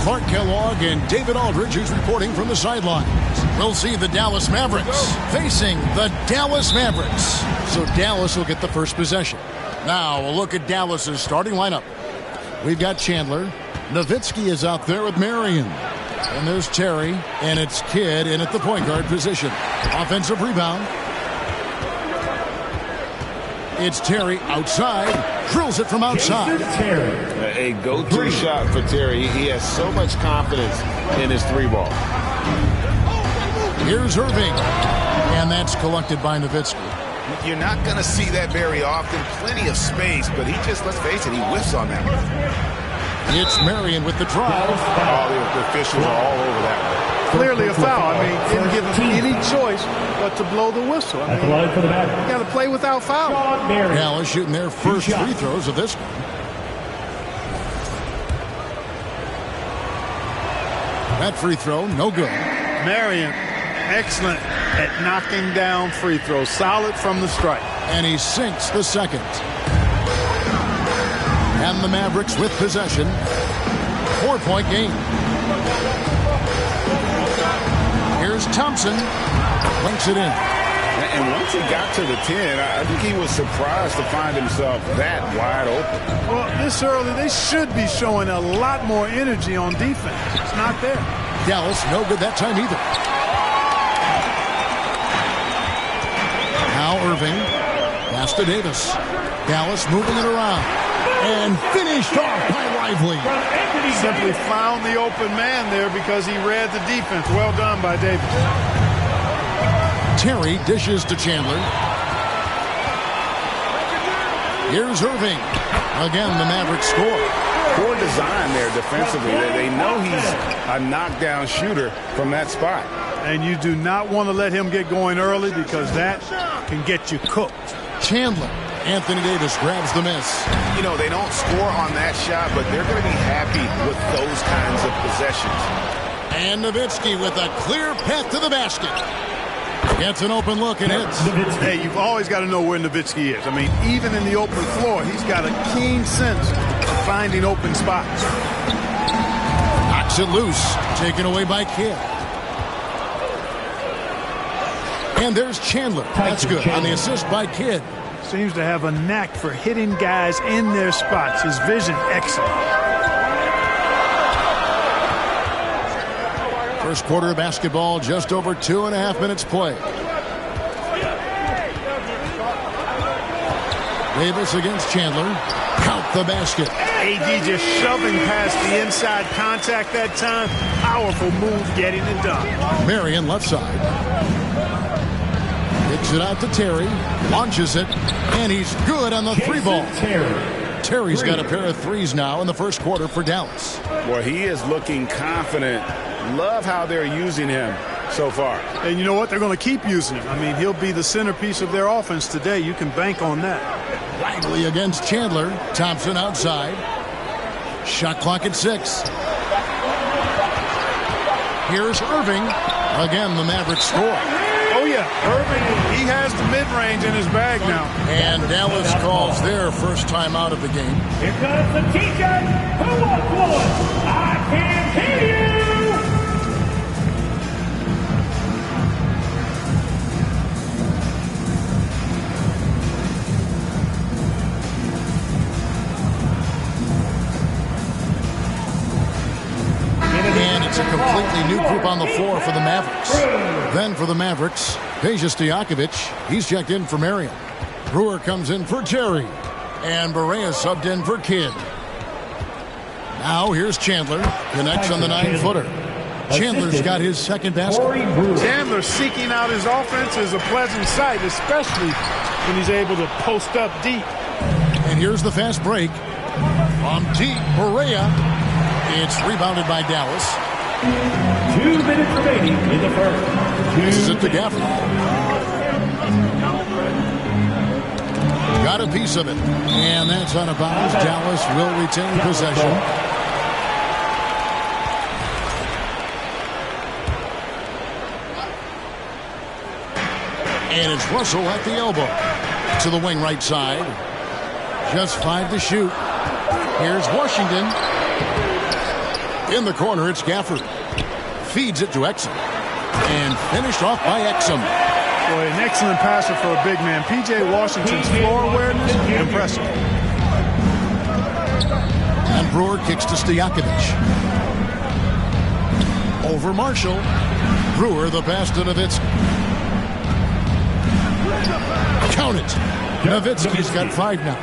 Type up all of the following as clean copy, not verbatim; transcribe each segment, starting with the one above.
Clark Kellogg and David Aldridge, who's reporting from the sidelines. We'll see the Dallas Mavericks facing the Dallas Mavericks. So Dallas will get the first possession. Now a look at Dallas's starting lineup. We've got Chandler. Nowitzki is out there with Marion. And there's Terry, and it's Kidd in at the point guard position. Offensive rebound. It's Terry outside. Drills it from outside. A go-to shot for Terry. He has so much confidence in his three ball. Here's Irving. And that's collected by Nowitzki. You're not going to see that very often. Plenty of space, but he just, let's face it, he whiffs on that one. It's Marion with the drive. Oh, the officials are all over that one. Clearly a foul. I mean, didn't give him any choice but to blow the whistle. I mean, you got to play without foul. Dallas shooting their first free throws of this one. That free throw, no good. Marion, excellent at knocking down free throws. Solid from the stripe. And he sinks the second. And the Mavericks with possession. 4-point game. Here's Thompson. Links it in. And once he got to the 10, I think he was surprised to find himself that wide open. Well, this early, they should be showing a lot more energy on defense. It's not there. Dallas, no good that time either. Now Irving. Pass to Davis. Dallas moving it around. And finished off by Lively. Simply found the open man there because he read the defense. Well done by Davis. Terry dishes to Chandler. Here's Irving. Again, the Mavericks score. Poor design there defensively. They know he's a knockdown shooter from that spot. And you do not want to let him get going early because that can get you cooked. Chandler. Anthony Davis grabs the miss. You know, they don't score on that shot, but they're going to be happy with those kinds of possessions. And Nowitzki with a clear path to the basket. Gets an open look and hits. Hey, you've always got to know where Nowitzki is. I mean, even in the open floor, he's got a keen sense of finding open spots. Knocks it loose. Taken away by Kidd. And there's Chandler. That's good on the assist by Kidd. Seems to have a knack for hitting guys in their spots. His vision, excellent. First quarter of basketball, just over 2.5 minutes play. Davis against Chandler. Count the basket. AD just shoving past the inside contact that time. Powerful move getting it done. Marion left side. Kicks it out to Terry. Launches it. And he's good on the three ball. Terry's got a pair of threes now in the first quarter for Dallas. Well, he is looking confident. Love how they're using him so far. And you know what? They're going to keep using him. I mean, he'll be the centerpiece of their offense today. You can bank on that. Lively against Chandler. Thompson outside. Shot clock at 6. Here's Irving. Again, the Mavericks score. Oh, yeah. Irving, he has the mid-range in his bag now. And Dallas calls their first time out of the game. Here comes the teacher who wants one. I can hear you. And it's a completely new group on the floor for the Mavericks. Then for the Mavericks, Peja Stojakovic. He's checked in for Marion. Brewer comes in for Terry. And Barea subbed in for Kidd. Now here's Chandler. Connects on the 9-footer. Chandler's got his second basket. Chandler seeking out his offense is a pleasant sight, especially when he's able to post up deep. And here's the fast break. From deep, Barea. It's rebounded by Dallas. 2 minutes remaining in the first. This is it to Gaffney. Got a piece of it. And that's out of bounds. Dallas will retain possession. And it's Russell at the elbow. To the wing right side. Just 5 to shoot. Here's Washington. In the corner, it's Gafford. Feeds it to Exum. And finished off by Exum. Boy, an excellent passer for a big man. P.J. Washington's floor awareness, impressive. And Brewer kicks to Stojakovic. Over Marshall. Brewer, the pass to Nowitzki. Count it. Nowitzki's got 5 now.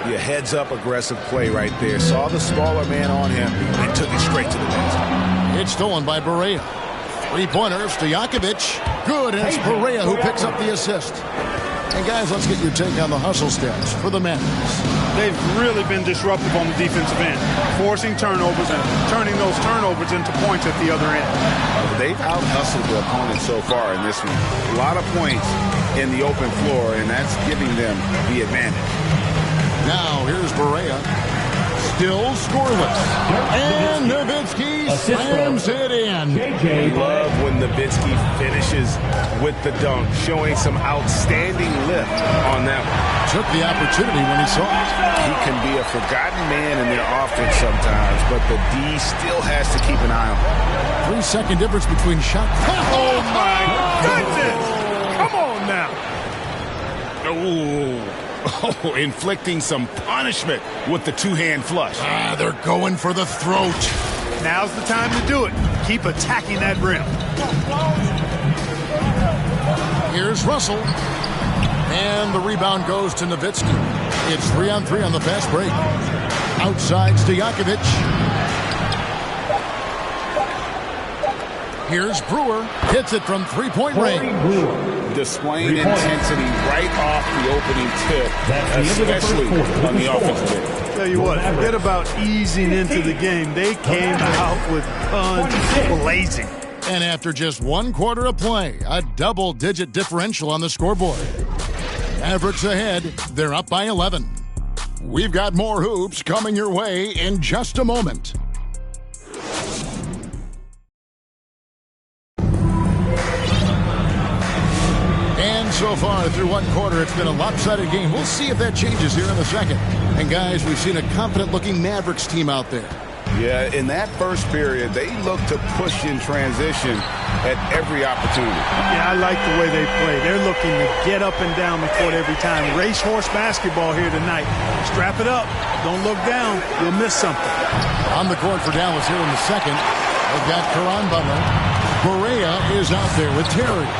Yeah, heads-up aggressive play right there. Saw the smaller man on him and took it straight to the basket. It's stolen by Barea. Three-pointer, Stojakovic. Good, and it's Barea who picks up the assist. And guys, let's get your take on the hustle stats for the Mavs. They've really been disruptive on the defensive end, forcing turnovers and turning those turnovers into points at the other end. They've out-hustled the opponent so far in this one. A lot of points in the open floor, and that's giving them the advantage. Now, here's Barea. Still scoreless. And Nowitzki slams it in. Love when Nowitzki finishes with the dunk, showing some outstanding lift on that one. Took the opportunity when he saw it. He can be a forgotten man in their offense sometimes, but the D still has to keep an eye on him. 3-second difference between shot. Oh, my goodness! Come on now. Oh, inflicting some punishment with the two-hand flush. They're going for the throat. Now's the time to do it. Keep attacking that rim. Here's Russell. And the rebound goes to Nowitzki. It's 3-on-3 on the fast break. Outside Stojakovic. Here's Brewer. Hits it from three-point range. Displaying intensity right off the opening tip, especially on the offensive end. Tell you what, forget about easing into the game. They came out with guns blazing. And after just 1 quarter of play, a double-digit differential on the scoreboard. Mavericks ahead. They're up by 11. We've got more hoops coming your way in just a moment. So far through 1 quarter, it's been a lopsided game. We'll see if that changes here in the second. And guys, we've seen a confident-looking Mavericks team out there. Yeah, in that first period, they looked to push in transition at every opportunity. Yeah, I like the way they play. They're looking to get up and down the court every time. Racehorse basketball here tonight. Strap it up. Don't look down. You'll miss something. On the court for Dallas here in the second, they've got Caron Butler. Barea is out there with Terry.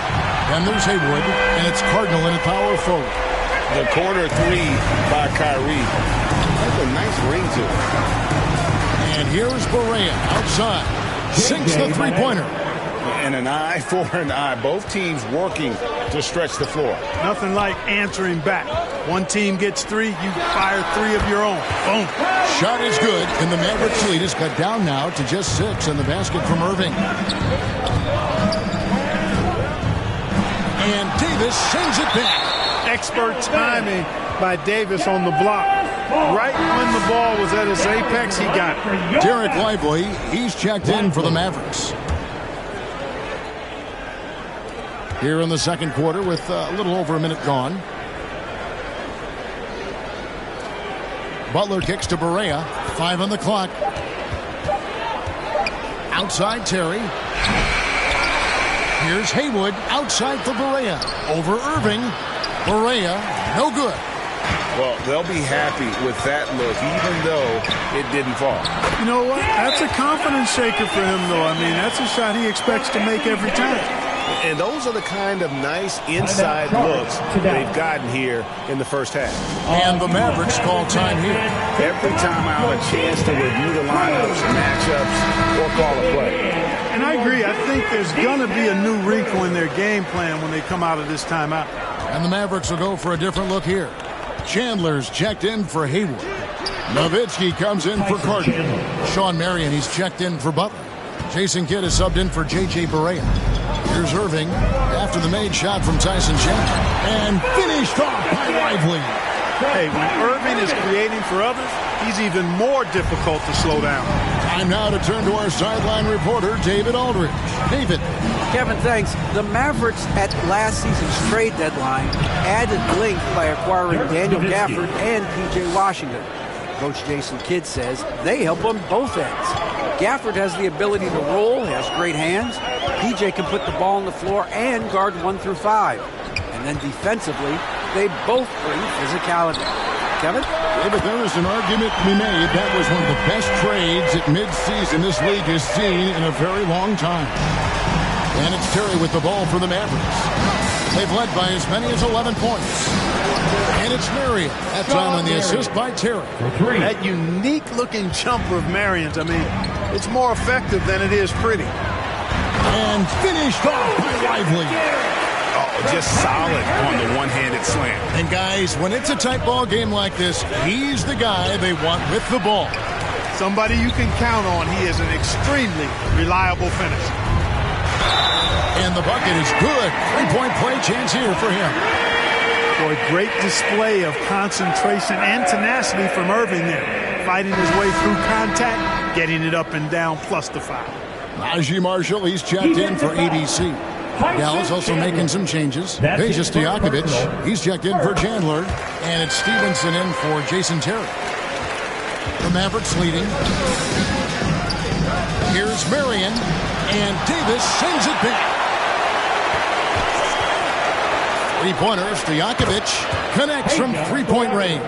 And there's Haywood, and it's Cardinal in a power forward. The corner three by Kyrie. That's a nice ring to it. And here's Barea outside. Sinks the three-pointer. And an eye for an eye. Both teams working to stretch the floor. Nothing like answering back. One team gets 3, you fire 3 of your own. Boom. Shot is good, and the Mavericks lead is cut down now to just 6 in the basket from Irving. And Davis sends it back. Expert timing by Davis on the block. Right when the ball was at its apex, he got it. Derek Lively, he's checked in for the Mavericks. Here in the second quarter with a little over a minute gone. Butler kicks to Barea. 5 on the clock. Outside Terry. Here's Haywood outside for Barea. Over Irving. Barea, no good. Well, they'll be happy with that look, even though it didn't fall. You know what? That's a confidence shaker for him, though. I mean, that's a shot he expects to make every time. And those are the kind of nice inside looks they've gotten here in the first half. And the Mavericks call time here. Every time I have a chance to review the lineups, matchups, or call a play. And I agree. I think there's going to be a new wrinkle in their game plan when they come out of this timeout. And the Mavericks will go for a different look here. Chandler's checked in for Haywood. Nowitzki comes in for Cardinal. Sean Marion, he's checked in for Butler. Jason Kidd is subbed in for J.J. Barea. Here's Irving after the made shot from Tyson Chandler. And finished off by Lively. Hey, when Irving is creating for others, he's even more difficult to slow down. Time now to turn to our sideline reporter, David Aldridge. David. Kevin, thanks. The Mavericks at last season's trade deadline added length by acquiring Daniel Gafford and P.J. Washington. Coach Jason Kidd says they help on both ends. Gafford has the ability to roll, has great hands. PJ can put the ball on the floor and guard 1 through 5. And then defensively, they both bring physicality. Kevin? Yeah, but there is an argument to be made. That was one of the best trades at midseason this league has seen in a very long time. And it's Terry with the ball for the Mavericks. They've led by as many as 11 points. And it's Marion. That time on the assist by Terry. That unique-looking jumper of Marion's, I mean, it's more effective than it is pretty. And finished off by Lively. Oh, just solid on the one-handed slam. And guys, when it's a tight ball game like this, he's the guy they want with the ball. Somebody you can count on. He is an extremely reliable finisher. And the bucket is good. Three-point play chance here for him. Boy, great display of concentration and tenacity from Irving there. Fighting his way through contact, getting it up and down, plus the foul. Najee Marshall, he's checked in for ABC. Dallas also making some changes. Peja Stojakovic, he's checked in for Chandler. And it's Stevenson in for Jason Terry. The Mavericks leading. Here's Marion. And Davis sends it back. Three-pointer, Stojakovic connects from three-point range.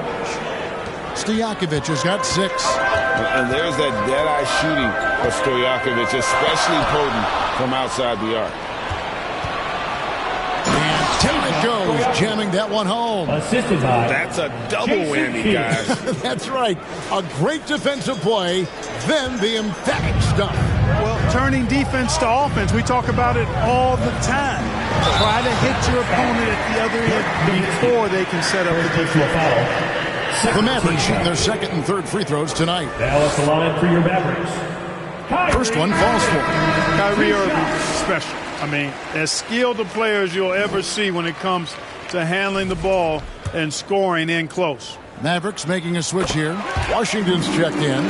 Stojakovic has got 6. And there's that dead-eye shooting of Stojakovic, especially potent from outside the arc. And down it goes, jamming that one home. Assisted by. That's a double whammy, guys. That's right. A great defensive play, then the emphatic stuff. Well, turning defense to offense, we talk about it all the time. Try to hit your opponent at the other end before they can set up the defense. The Mavericks shooting their second and third free throws tonight. Dallas line for your Mavericks. First one falls for Kyrie Irving, special. I mean, as skilled a player as you'll ever see when it comes to handling the ball and scoring in close. Mavericks making a switch here. Washington's checked in.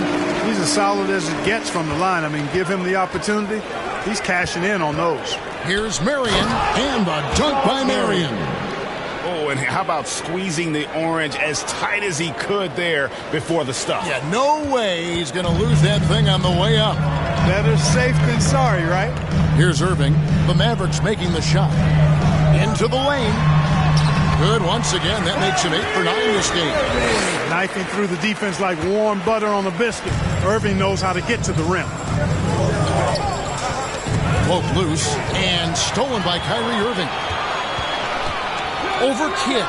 He's as solid as it gets from the line. I mean, give him the opportunity. He's cashing in on those. Here's Marion, and the dunk by Marion. Oh, and how about squeezing the orange as tight as he could there before the stuff? Yeah, no way he's going to lose that thing on the way up. Better safe than sorry, right? Here's Irving. The Mavericks making the shot. Into the lane. Good once again. That makes him 8 for 9 this game. Knifing through the defense like warm butter on a biscuit. Irving knows how to get to the rim. Woke loose and stolen by Kyrie Irving. Over Kidd.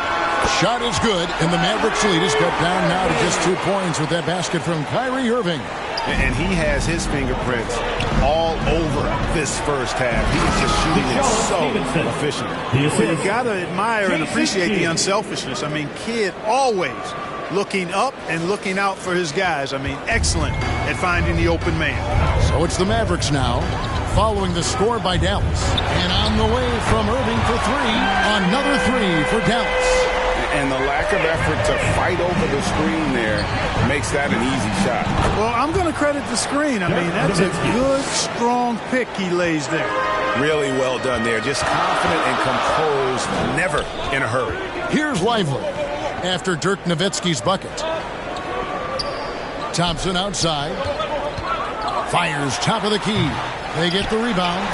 Shot is good, and the Mavericks lead is cut down now to just 2 points with that basket from Kyrie Irving. And he has his fingerprints all over this first half. He is just shooting it so efficiently. Well, you got to admire and appreciate the unselfishness. I mean, Kidd always looking up and looking out for his guys. I mean, excellent at finding the open man. So it's the Mavericks now, following the score by Dallas. And on the way from Irving for 3, another 3 for Dallas. And the lack of effort to fight over the screen there makes that an easy shot. Well, I'm going to credit the screen. I mean, that's a good, strong pick he lays there. Really well done there. Just confident and composed, never in a hurry. Here's Lively after Dirk Nowitzki's bucket. Thompson outside. Fires top of the key. They get the rebound.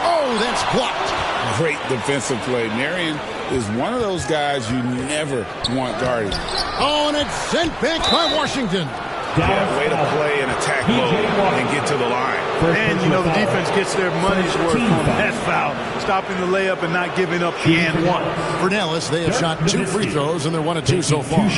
Oh, that's blocked. Great defensive play. Marion is one of those guys you never want guarded. Oh, and it's sent back by Washington. Yeah, way to play and attack mode and get to the line. And, you know, the defense gets their money's worth on that foul. Stopping the layup and not giving up the and one. For Dallas, they have shot 2 free throws, and they're 1 of 2 so far.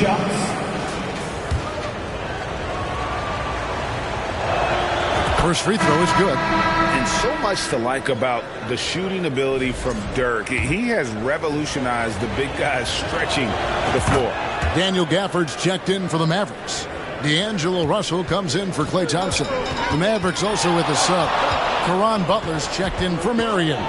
First free throw is good. And so much to like about the shooting ability from Dirk. He has revolutionized the big guys stretching the floor. Daniel Gafford's checked in for the Mavericks. D'Angelo Russell comes in for Klay Thompson. The Mavericks also with a sub. Caron Butler's checked in for Marion.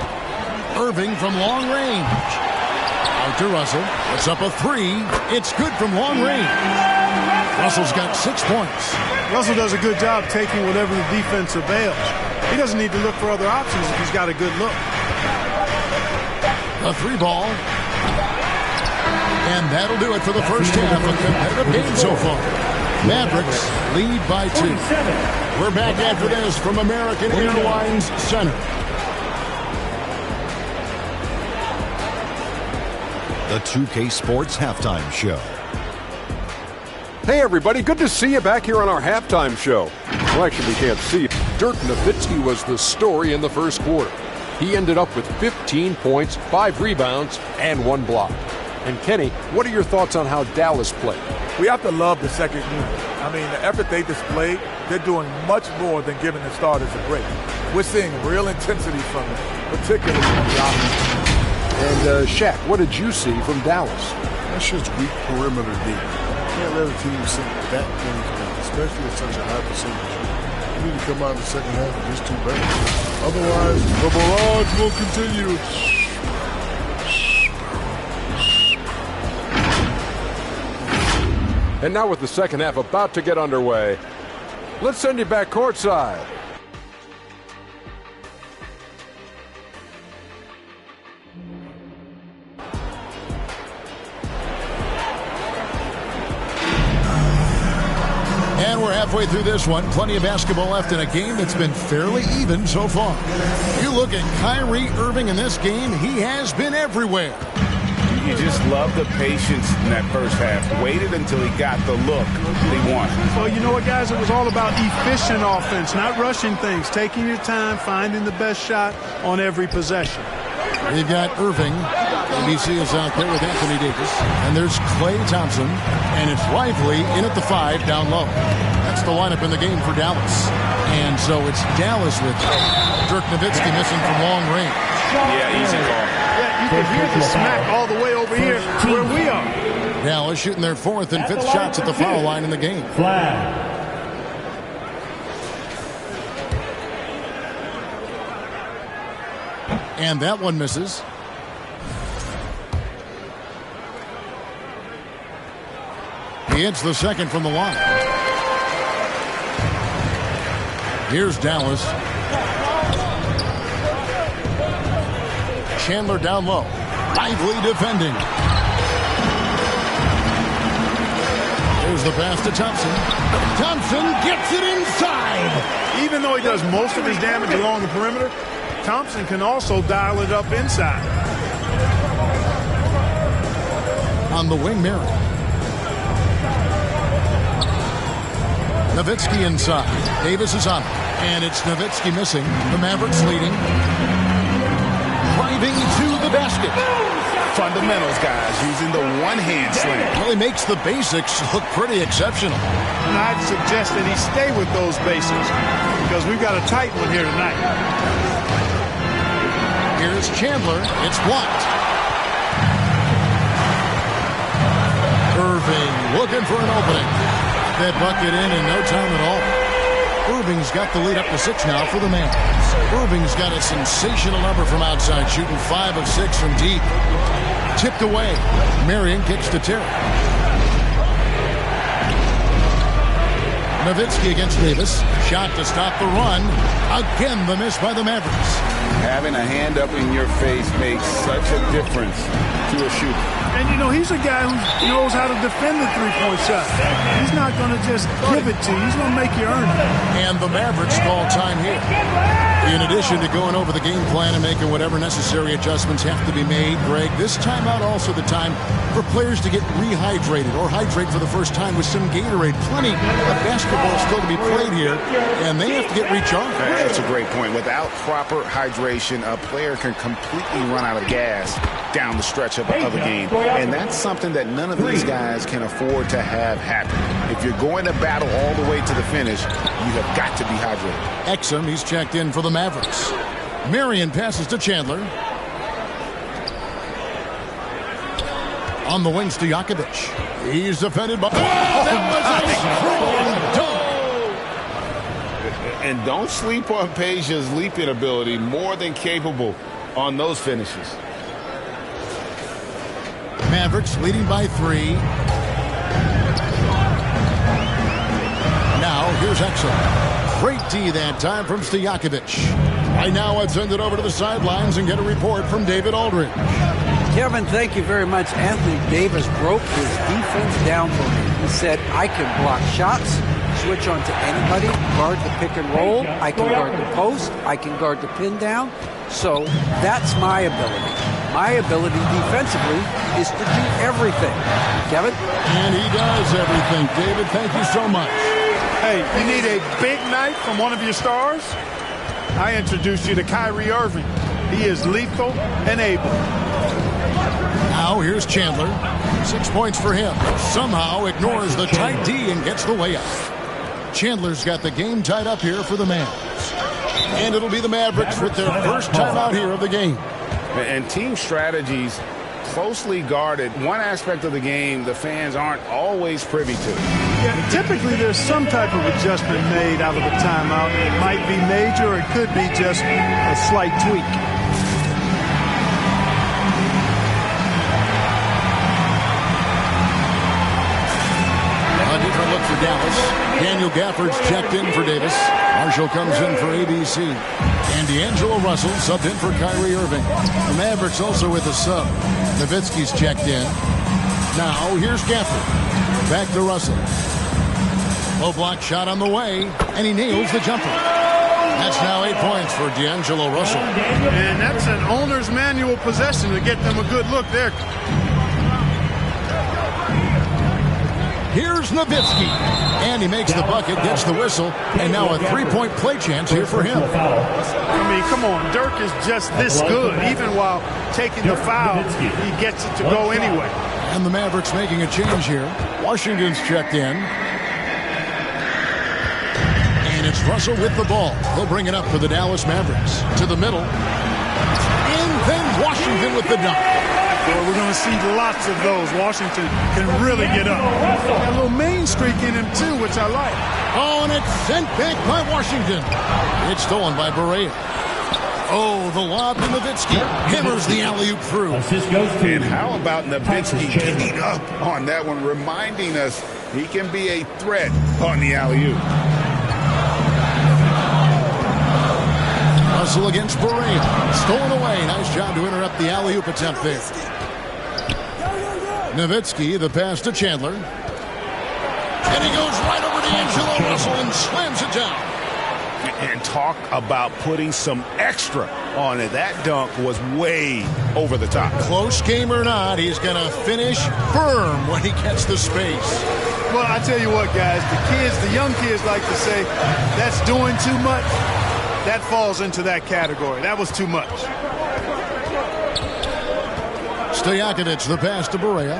Irving from long range. Out to Russell. It's up a 3. It's good from long range. Russell's got 6 points. Russell does a good job taking whatever the defense avails. He doesn't need to look for other options if he's got a good look. A 3 ball. And that'll do it for the first half of competitive game so far. Mavericks lead by 2. We're back after this from American Airlines Center. The 2K Sports Halftime Show. Hey everybody, good to see you back here on our halftime show. Well, actually we can't see it. Dirk Nowitzki was the story in the first quarter. He ended up with 15 points, 5 rebounds, and 1 block. And Kenny, what are your thoughts on how Dallas played? We have to love the second unit. I mean, the effort they displayed, they're doing much more than giving the starters a break. We're seeing real intensity from them, particularly on the offense. And Shaq, what did you see from Dallas? That's just weak perimeter deep. You can't let a team sink that many points, especially at such a high percentage. You need to come out in the second half and just do better. Otherwise, the barrage will continue. And now with the second half about to get underway, let's send you back courtside. And we're halfway through this one. Plenty of basketball left in a game that's been fairly even so far. You look at Kyrie Irving in this game, he has been everywhere. You just love the patience in that first half. Waited until he got the look he wanted. Well, you know what, guys? It was all about efficient offense, not rushing things, taking your time, finding the best shot on every possession. We've got Irving. ABC is out there with Anthony Davis. And there's Klay Thompson. And it's Lively in at the 5 down low. That's the lineup in the game for Dallas. And so it's Dallas with Dirk Nowitzki missing from long range. Yeah, easy call. Yeah, you can hear the smack all the way over here where we are. Dallas shooting their 4th and 5th shots at the foul line in the game. Flag. And that one misses. He hits the second from the line. Here's Dallas. Chandler down low. Lively defending. There's the pass to Thompson. Thompson gets it inside. Even though he does most of his damage along the perimeter, Thompson can also dial it up inside. On the wing, Mary. Nowitzki inside. Davis is on. And it's Nowitzki missing. The Mavericks leading. Driving to the basket. Fundamentals, guys, using the one-hand slam. Well, he makes the basics look pretty exceptional. And I'd suggest that he stay with those basics because we've got a tight one here tonight. Here's Chandler. It's blocked. Irving looking for an opening. That bucket in no time at all. Irving's got the lead up to 6 now for the Mavs. Irving's got a sensational number from outside, shooting 5 of 6 from deep. Tipped away. Marion kicks to Terry. Nowitzki against Davis. Shot to stop the run. Again, the miss by the Mavericks. Having a hand up in your face makes such a difference to a shooter. And, you know, he's a guy who knows how to defend the three-point shot. He's not going to just give it to you. He's going to make you earn it. And the Mavericks call time here. In addition to going over the game plan and making whatever necessary adjustments have to be made, Greg, this timeout also the time for players to get rehydrated or hydrate for the first time with some Gatorade. Plenty of basketball still to be played here, and they have to get recharged. That's a great point. Without proper hydration, a player can completely run out of gas down the stretch of a game. And that's something that none of these guys can afford to have happen. If you're going to battle all the way to the finish, you have got to be hydrated. Exum, he's checked in for the Mavericks. Marion passes to Chandler. On the wings to Jakovic. He's defended by... that was a And don't sleep on Peja's leaping ability. More than capable on those finishes. Mavericks leading by 3. Now, here's Exum. Great D that time from Stojakovic. Right now, I'd send it over to the sidelines and get a report from David Aldridge. Kevin, thank you very much. Anthony Davis broke his defense down for me. He said, I can block shots, switch on to anybody, guard the pick and roll, I can guard the post, I can guard the pin down. So that's my ability. My ability defensively is to do everything. Kevin? And he does everything. David, thank you so much. Hey, you need a big night from one of your stars? I introduced you to Kyrie Irving. He is lethal and able. Now here's Chandler. 6 points for him. Somehow ignores the tight D and gets the layup. Chandler's got the game tied up here for the Mavs. And it'll be the Mavericks with their first timeout here of the game. And team strategies closely guarded. One aspect of the game the fans aren't always privy to. Yeah, typically there's some type of adjustment made out of a timeout. It might be major or it could be just a slight tweak. A different look for Dallas. Daniel Gafford's checked in for Davis. Marshall comes in for ABC. And D'Angelo Russell subbed in for Kyrie Irving. The Mavericks also with a sub. Nowitzki's checked in. Now here's Gafford. Back to Russell. Low block shot on the way. And he nails the jumper. That's now 8 points for D'Angelo Russell. And that's an owner's manual possession to get them a good look there. Here's Nowitzki. And he makes the bucket, gets the whistle, and now a three-point play chance here for him. I mean, come on. Dirk is just this good. Even while taking the foul, he gets it to go anyway. And the Mavericks making a change here. Washington's checked in. And it's Russell with the ball. He'll bring it up for the Dallas Mavericks. To the middle. In then Washington with the dunk. Well, we're going to see lots of those. Washington can really get up. Got a little main streak in him, too, which I like. Oh, and it's sent back by Washington. It's stolen by Barea. Oh, the lob to Nowitzki. Hammers the alley-oop through. And how about Nowitzki getting up on that one, reminding us he can be a threat on the alley-oop. Russell against Barea. Stolen away. Nice job to interrupt the alley-oop attempt there. Nowitzki, the pass to Chandler. And he goes right over to D'Angelo Russell and slams it down. And talk about putting some extra on it. That dunk was way over the top. Close game or not, he's going to finish firm when he gets the space. Well, I tell you what, guys, the young kids like to say, that's doing too much. That falls into that category. That was too much. Stojakovic, the pass to Barea.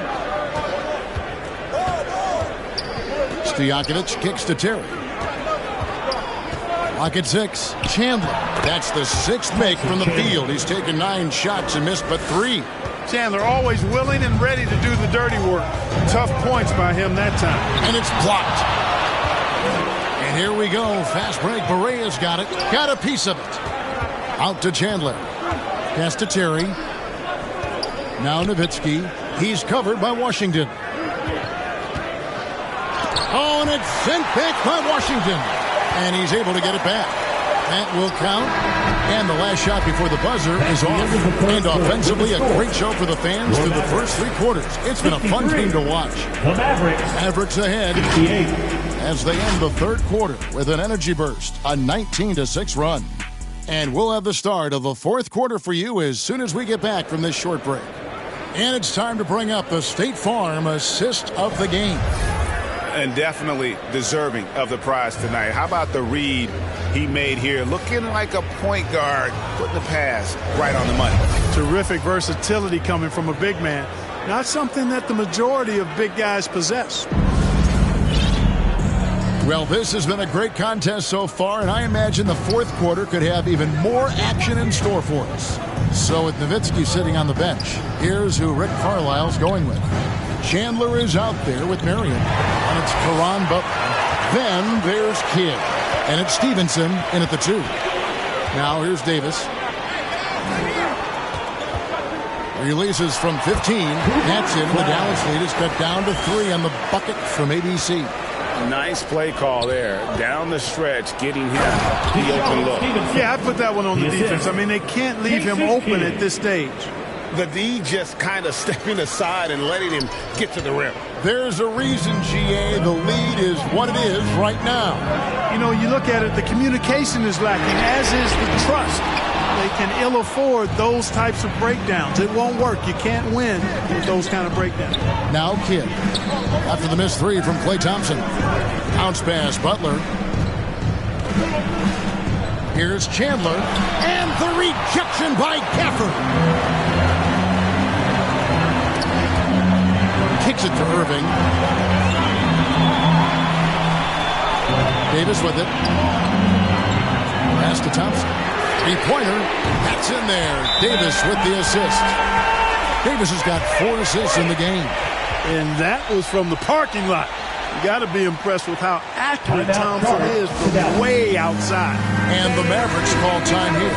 Stojakovic kicks to Terry. Lock at 6. Chandler. That's the 6th make from the field. He's taken 9 shots and missed but 3. Chandler always willing and ready to do the dirty work. Tough points by him that time. And it's blocked. And here we go. Fast break. Barea's got it. Got a piece of it. Out to Chandler. Pass to Terry. Now Nowitzki. He's covered by Washington. Oh, and it's sent back by Washington. And he's able to get it back. That will count. And the last shot before the buzzer is off. And offensively, a great show for the fans through the first 3 quarters. It's been a fun game to watch. The Mavericks ahead as they end the 3rd quarter with an energy burst, a 19-6 run. And we'll have the start of the 4th quarter for you as soon as we get back from this short break. And it's time to bring up the State Farm assist of the game. And definitely deserving of the prize tonight. How about the read he made here? Looking like a point guard, putting the pass right on the money. Terrific versatility coming from a big man. Not something that the majority of big guys possess. Well, this has been a great contest so far, and I imagine the 4th quarter could have even more action in store for us. So with Nowitzki sitting on the bench, here's who Rick Carlisle's going with. Chandler is out there with Marion, and it's Caron Butler. Then there's Kidd, and it's Stevenson in at the 2. Now here's Davis. Releases from 15. That's in. The Dallas lead is cut down to 3 on the bucket from ABC. Nice play call there. Down the stretch, getting him the open look. Yeah, I put that one on the defense. I mean, they can't leave him open at this stage. The D just kind of stepping aside and letting him get to the rim. There's a reason, GA, the lead is what it is right now. You know, you look at it, the communication is lacking, as is the trust. They can ill afford those types of breakdowns. It won't work. You can't win with those kind of breakdowns. Now Kidd. After the missed three from Klay Thompson. Bounce pass, Butler. Here's Chandler. And the rejection by Gafford. Kicks it to Irving. Davis with it. Pass to Thompson. Three-pointer. That's in there. Davis with the assist. Davis has got 4 assists in the game. And that was from the parking lot. You got to be impressed with how accurate Thompson is from way outside. And the Mavericks call time here.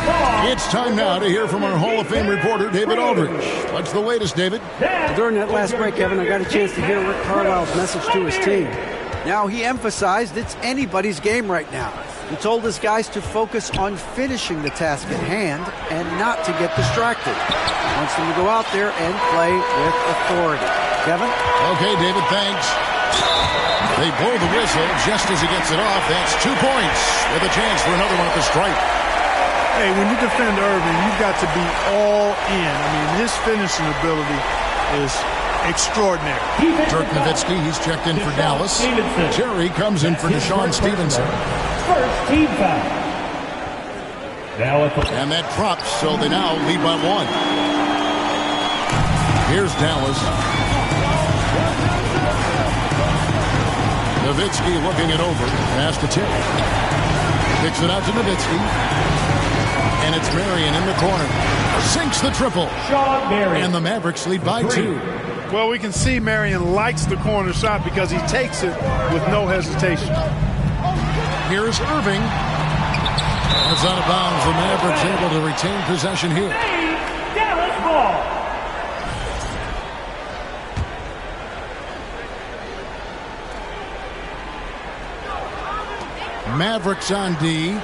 It's time now to hear from our Hall of Fame reporter, David Aldridge. What's the latest, David? During that last break, Kevin, I got a chance to hear Rick Carlisle's message to his team. Now, he emphasized it's anybody's game right now. He told his guys to focus on finishing the task at hand and not to get distracted. He wants them to go out there and play with authority. Kevin? Okay, David, thanks. They blow the whistle just as he gets it off. That's 2 points with a chance for another one at the stripe. Hey, when you defend Irving, you've got to be all in. I mean, his finishing ability is extraordinary. Dirk Nowitzki, he's checked in for Dallas. Jerry comes in for Deshaun Stevenson. First team foul. And that drops, so they now lead by 1. Here's Dallas. Nowitzki looking it over. Pass to Terry. Kicks it out to Nowitzki. And it's Marion in the corner. Sinks the triple. And the Mavericks lead by 2. Well, we can see Marion likes the corner shot because he takes it with no hesitation. Here's Irving. It's out of bounds. The Mavericks able to retain possession here. Dallas ball. Mavericks on D.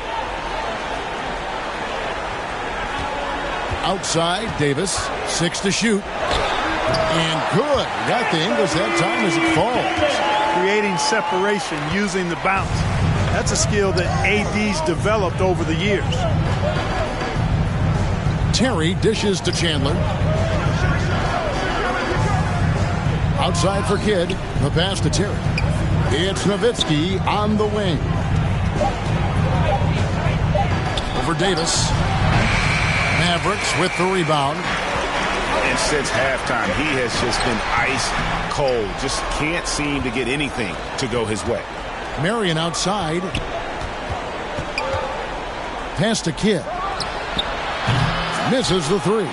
Outside, Davis. 6 to shoot. And good. Got the Ingles that time as it falls. Creating separation using the bounce. That's a skill that AD's developed over the years. Terry dishes to Chandler. Outside for Kidd. The pass to Terry. It's Nowitzki on the wing. Over Davis. Mavericks with the rebound. And since halftime, he has just been ice cold. Just can't seem to get anything to go his way. Marion outside. Pass to Kidd. Misses the 3.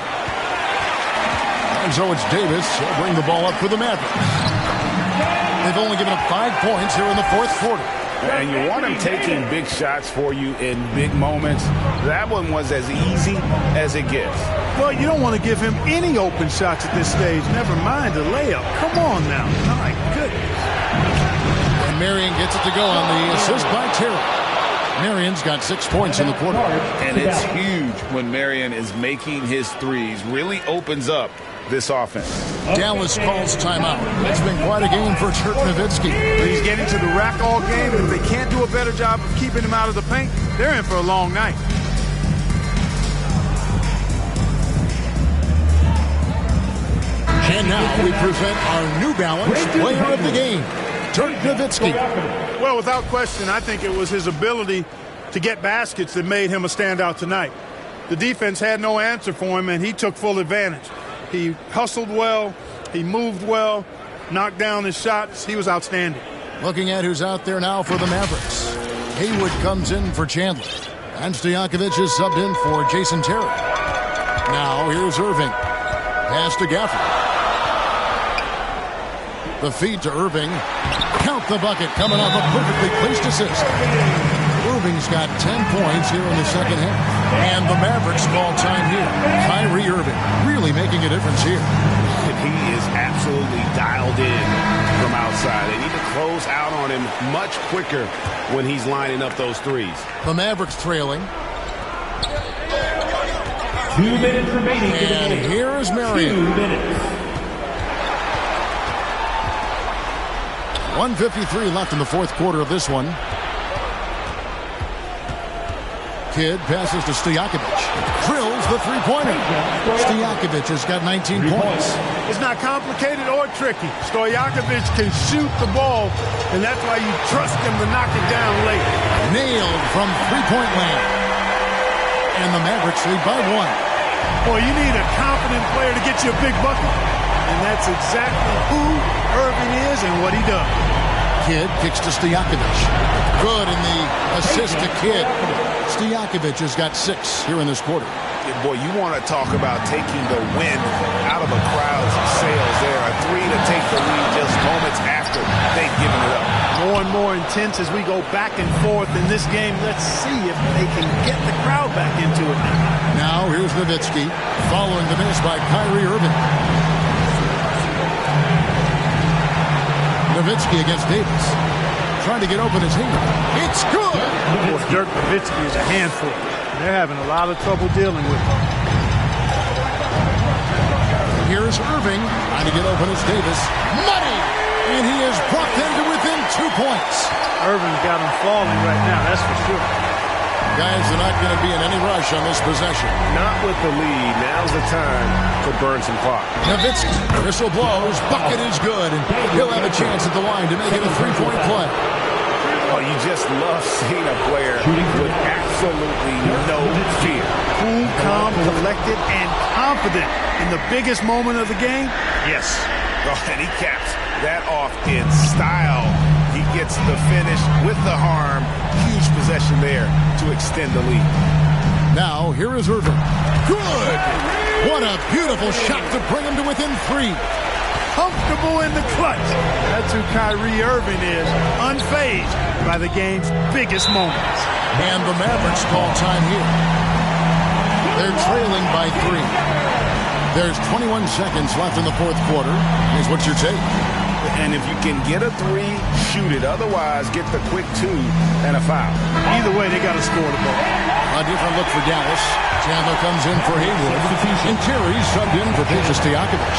And so it's Davis. He'll bring the ball up for the Mavericks. They've only given up 5 points here in the 4th quarter. And you want him taking big shots for you in big moments. That one was as easy as it gets. Well, you don't want to give him any open shots at this stage. Never mind a layup. Come on now. My goodness. And Marion gets it to go on the assist by Terry. Marion's got 6 points in the quarter. And it's huge when Marion is making his threes. Really opens up this offense. Dallas calls timeout. It's been quite a game for Dirk Nowitzki. He's getting to the rack all game, and if they can't do a better job of keeping him out of the paint, they're in for a long night. And now we present our New Balance player of the game, Dirk Nowitzki. Well, without question, I think it was his ability to get baskets that made him a standout tonight. The defense had no answer for him, and he took full advantage. He hustled well, he moved well, knocked down his shots. He was outstanding. Looking at who's out there now for the Mavericks. Haywood comes in for Chandler. And Stojakovic is subbed in for Jason Terry. Now here's Irving. Pass to Gafford. The feed to Irving. Count the bucket coming off a perfectly placed assist. Irving's got 10 points here in the second half. And the Mavericks call time here. Kyrie Irving really making a difference here. He is absolutely dialed in from outside. They need to close out on him much quicker when he's lining up those threes. The Mavericks trailing. 2 minutes remaining. And here is Marion. 2 minutes. 1:53 left in the fourth quarter of this one. Kidd passes to Stojakovic. Drills the three-pointer. Stojakovic has got 19 points. It's not complicated or tricky. Stojakovic can shoot the ball, and that's why you trust him to knock it down late. Nailed from three-point land. And the Mavericks lead by 1. Boy, you need a confident player to get you a big bucket, and that's exactly who Irving is and what he does. Kidd kicks to Stojakovic. Good in the assist to Kidd. Stojakovic has got 6 here in this quarter. Boy, you want to talk about taking the wind out of a crowd's sails there. A three to take the lead just moments after they've given it up. More and more intense as we go back and forth in this game. Let's see if they can get the crowd back into it now. Now here's Nowitzki following the miss by Kyrie Irving. Nowitzki against Davis. Trying to get open his hand. It's good! Boy, Dirk Nowitzki is a handful. They're having a lot of trouble dealing with him. Here's Irving. Trying to get open as Davis. Money! And he is brought them to within 2 points. Irving's got him falling right now, that's for sure. Guys are not going to be in any rush on this possession. Not with the lead. Now's the time to burn some clock. Nowitzki. Whistle blows. Bucket is good. And he'll have a chance at the line to make it a three-point play. Oh, you just love seeing a player with absolutely no fear. Cool, calm, collected, and confident in the biggest moment of the game. Yes. Oh, and he caps that off in style. He gets the finish with the harm. Huge possession there to extend the lead. Now, here is Irving. Good! What a beautiful shot to bring him to within 3. Comfortable in the clutch. That's who Kyrie Irving is. Unfazed by the game's biggest moments. And the Mavericks call time here. They're trailing by 3. There's 21 seconds left in the fourth quarter. Here's what your take. And if you can get a 3, shoot it. Otherwise, get the quick 2 and a foul. Either way, they got to score the ball. A different look for Dallas. Chandler comes in for Haywood. And Terry subbed in for Stojakovic.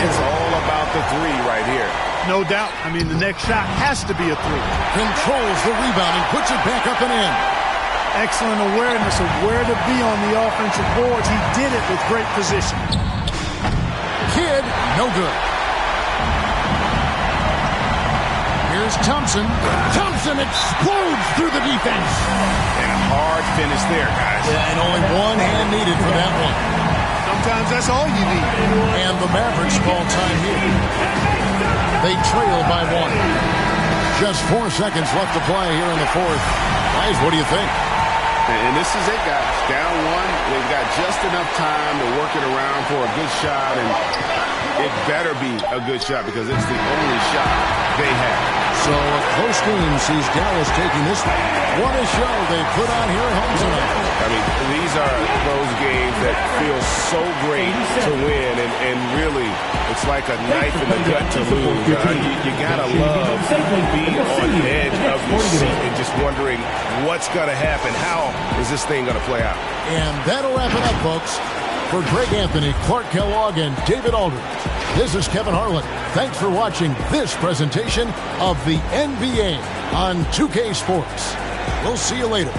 It's all about the 3 right here. No doubt. I mean, the next shot has to be a 3. Controls the rebound and puts it back up and in. Excellent awareness of where to be on the offensive boards. He did it with great position. Kidd, no good. Here's Thompson. Thompson explodes through the defense. And a hard finish there, guys. Yeah, and only one hand needed for that one. Sometimes that's all you need. And the Mavericks call time here. They trail by 1. Just 4 seconds left to play here in the fourth. Guys, what do you think? And this is it, guys. Down 1. They've got just enough time to work it around for a good shot, and it better be a good shot because it's the only shot they have. So a close game sees Dallas taking this one. What a show they put on here at home tonight. I mean, these are those games that feel so great to win, and really, it's like a knife in the gut to lose. You gotta love being on the edge of your seat and just wondering what's gonna happen. How is this thing gonna play out? And that'll wrap it up, folks. For Greg Anthony, Clark Kellogg, and David Aldridge, this is Kevin Harlan. Thanks for watching this presentation of the NBA on 2K Sports. We'll see you later.